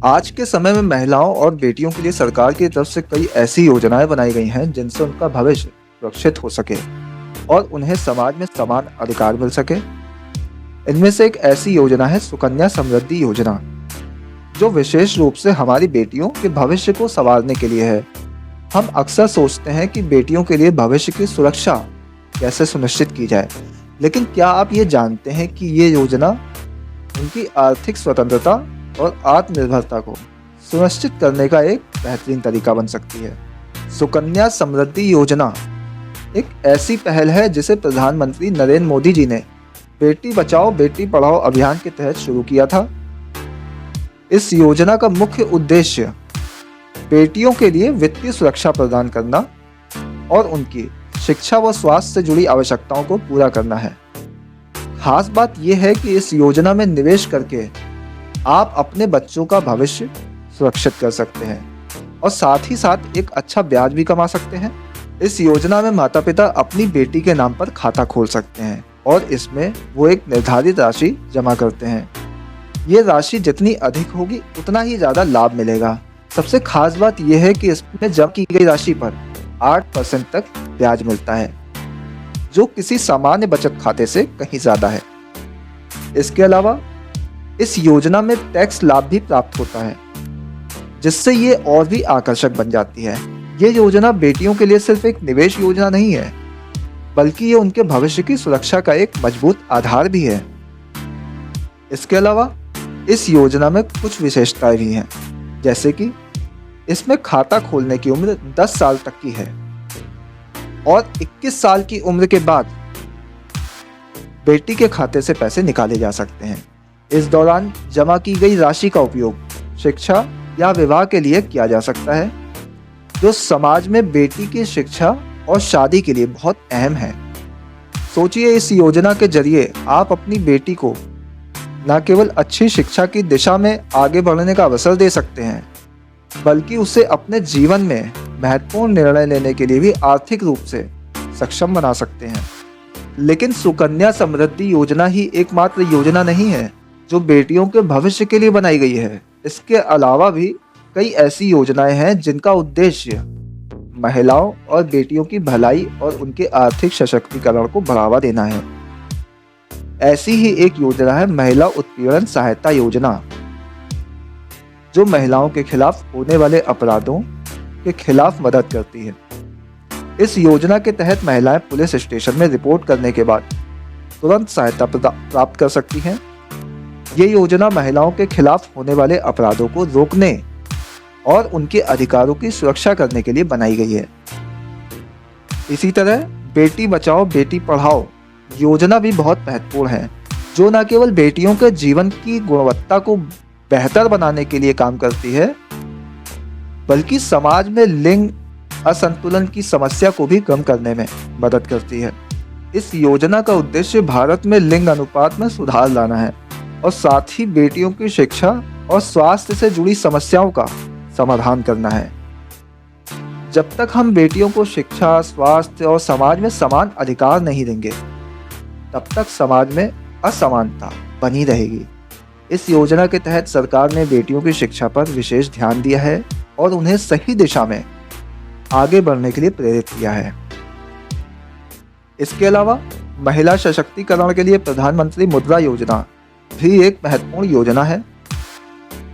आज के समय में महिलाओं और बेटियों के लिए सरकार की तरफ से कई ऐसी योजनाएं बनाई गई हैं जिनसे उनका भविष्य सुरक्षित हो सके और उन्हें समाज में समान अधिकार मिल सके। इनमें से एक ऐसी योजना है सुकन्या समृद्धि योजना, जो विशेष रूप से हमारी बेटियों के भविष्य को संवारने के लिए है। हम अक्सर सोचते हैं कि बेटियों के लिए भविष्य की सुरक्षा कैसे सुनिश्चित की जाए, लेकिन क्या आप ये जानते हैं कि ये योजना उनकी आर्थिक स्वतंत्रता और आत्मनिर्भरता को सुनिश्चित करने का एक बेहतरीन तरीका बन सकती है। सुकन्या समृद्धि योजना एक ऐसी पहल है जिसे प्रधानमंत्री नरेंद्र मोदी जी ने बेटी बचाओ बेटी पढ़ाओ अभियान के तहत शुरू किया था। इस योजना का मुख्य उद्देश्य बेटियों के लिए वित्तीय सुरक्षा प्रदान करना और उनकी शिक्षा व स्वास्थ्य से जुड़ी आवश्यकताओं को पूरा करना है। खास बात यह है कि इस योजना में निवेश करके आप अपने बच्चों का भविष्य सुरक्षित कर सकते हैं और साथ ही साथ एक अच्छा ब्याज भी कमा सकते हैं। इस योजना में माता पिता अपनी बेटी के नाम पर खाता खोल सकते हैं और इसमें वो एक निर्धारित राशि जमा करते हैं। ये राशि जितनी अधिक होगी उतना ही ज़्यादा लाभ मिलेगा। सबसे खास बात यह है कि इसमें जमा की गई राशि पर 8% तक ब्याज मिलता है, जो किसी सामान्य बचत खाते से कहीं ज़्यादा है। इसके अलावा इस योजना में टैक्स लाभ भी प्राप्त होता है, जिससे ये और भी आकर्षक बन जाती है। ये योजना बेटियों के लिए सिर्फ एक निवेश योजना नहीं है, बल्कि ये उनके भविष्य की सुरक्षा का एक मजबूत आधार भी है। इसके अलावा इस योजना में कुछ विशेषताएं भी हैं, जैसे कि इसमें खाता खोलने की उम्र 10 साल तक की है और 21 साल की उम्र के बाद बेटी के खाते से पैसे निकाले जा सकते हैं। इस दौरान जमा की गई राशि का उपयोग शिक्षा या विवाह के लिए किया जा सकता है, जो समाज में बेटी की शिक्षा और शादी के लिए बहुत अहम है। सोचिए, इस योजना के जरिए आप अपनी बेटी को न केवल अच्छी शिक्षा की दिशा में आगे बढ़ने का अवसर दे सकते हैं, बल्कि उसे अपने जीवन में महत्वपूर्ण निर्णय लेने के लिए भी आर्थिक रूप से सक्षम बना सकते हैं। लेकिन सुकन्या समृद्धि योजना ही एकमात्र योजना नहीं है जो बेटियों के भविष्य के लिए बनाई गई है। इसके अलावा भी कई ऐसी योजनाएं हैं जिनका उद्देश्य महिलाओं और बेटियों की भलाई और उनके आर्थिक सशक्तिकरण को बढ़ावा देना है। ऐसी ही एक योजना है महिला उत्पीड़न सहायता योजना, जो महिलाओं के खिलाफ होने वाले अपराधों के खिलाफ मदद करती है। इस योजना के तहत महिलाएं पुलिस स्टेशन में रिपोर्ट करने के बाद तुरंत सहायता प्राप्त कर सकती हैं। ये योजना महिलाओं के खिलाफ होने वाले अपराधों को रोकने और उनके अधिकारों की सुरक्षा करने के लिए बनाई गई है। इसी तरह बेटी बचाओ बेटी पढ़ाओ योजना भी बहुत महत्वपूर्ण है, जो न केवल बेटियों के जीवन की गुणवत्ता को बेहतर बनाने के लिए काम करती है, बल्कि समाज में लिंग असंतुलन की समस्या को भी कम करने में मदद करती है। इस योजना का उद्देश्य भारत में लिंग अनुपात में सुधार लाना है और साथ ही बेटियों की शिक्षा और स्वास्थ्य से जुड़ी समस्याओं का समाधान करना है। जब तक हम बेटियों को शिक्षा, स्वास्थ्य और समाज में समान अधिकार नहीं देंगे, तब तक समाज में असमानता बनी रहेगी। इस योजना के तहत सरकार ने बेटियों की शिक्षा पर विशेष ध्यान दिया है और उन्हें सही दिशा में आगे बढ़ने के लिए प्रेरित किया है। इसके अलावा महिला सशक्तिकरण के लिए प्रधानमंत्री मुद्रा योजना भी एक महत्वपूर्ण योजना है।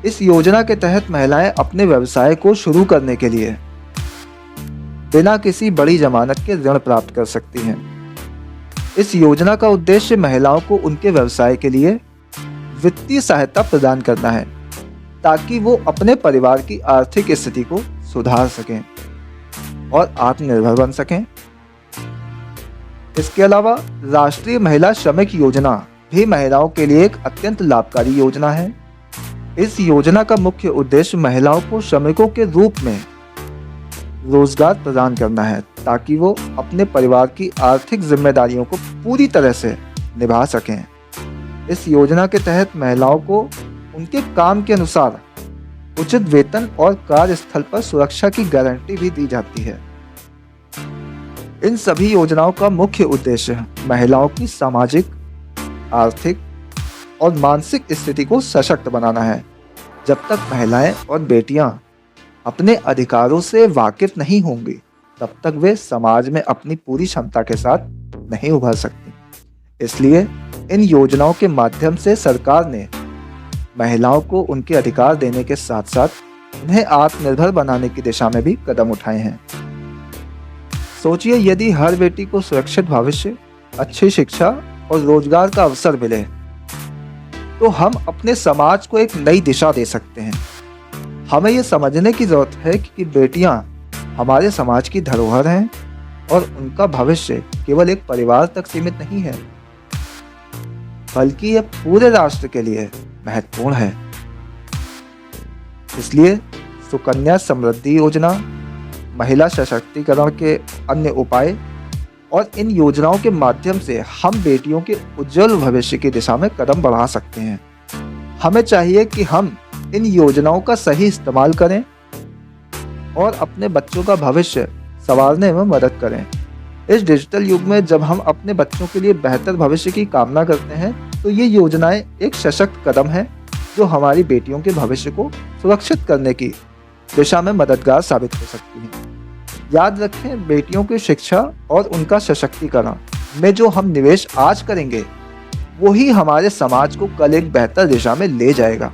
इस योजना के तहत महिलाएं अपने व्यवसाय को शुरू करने के लिए बिना किसी बड़ी जमानत के ऋण प्राप्त कर सकती हैं। इस योजना का उद्देश्य महिलाओं को उनके व्यवसाय के लिए वित्तीय सहायता प्रदान करना है, ताकि वो अपने परिवार की आर्थिक स्थिति को सुधार सकें और आत्मनिर्भर बन सकें। इसके अलावा राष्ट्रीय महिला श्रमिक योजना भी महिलाओं के लिए एक अत्यंत लाभकारी योजना है। इस योजना का मुख्य उद्देश्य महिलाओं को श्रमिकों के रूप में रोजगार प्रदान करना है, ताकि वो अपने परिवार की आर्थिक जिम्मेदारियों को पूरी तरह से निभा सकें। इस योजना के तहत महिलाओं को उनके काम के अनुसार उचित वेतन और कार्यस्थल पर सुरक्षा की गारंटी भी दी जाती है। इन सभी योजनाओं का मुख्य उद्देश्य महिलाओं की सामाजिक, आर्थिक और मानसिक स्थिति को सशक्त बनाना है जब तक महिलाएं और बेटियां अपने अधिकारों से वाकिफ नहीं होंगी, तब तक वे समाज में अपनी पूरी क्षमता के साथ नहीं उभर सकती। इसलिए इन योजनाओं के माध्यम से सरकार ने महिलाओं को उनके अधिकार देने के साथ साथ उन्हें आत्मनिर्भर बनाने की दिशा में भी कदम उठाए हैं। सोचिए, यदि हर बेटी को सुरक्षित भविष्य, अच्छी शिक्षा और रोजगार का अवसर मिले, तो हम अपने समाज को एक नई दिशा दे सकते हैं। हमें ये समझने की जरूरत है कि बेटियां हमारे समाज की धरोहर हैं और उनका भविष्य केवल एक परिवार तक सीमित नहीं है, बल्कि यह पूरे राष्ट्र के लिए महत्वपूर्ण है। इसलिए सुकन्या समृद्धि योजना, महिला सशक्तिकरण के अन्य उपाय और इन योजनाओं के माध्यम से हम बेटियों के उज्जवल भविष्य की दिशा में कदम बढ़ा सकते हैं। हमें चाहिए कि हम इन योजनाओं का सही इस्तेमाल करें और अपने बच्चों का भविष्य संवारने में मदद करें। इस डिजिटल युग में जब हम अपने बच्चों के लिए बेहतर भविष्य की कामना करते हैं, तो ये योजनाएं एक सशक्त कदम है जो हमारी बेटियों के भविष्य को सुरक्षित करने की दिशा में मददगार साबित हो सकती हैं। याद रखें, बेटियों की शिक्षा और उनका सशक्तिकरण में जो हम निवेश आज करेंगे, वही हमारे समाज को कल एक बेहतर दिशा में ले जाएगा।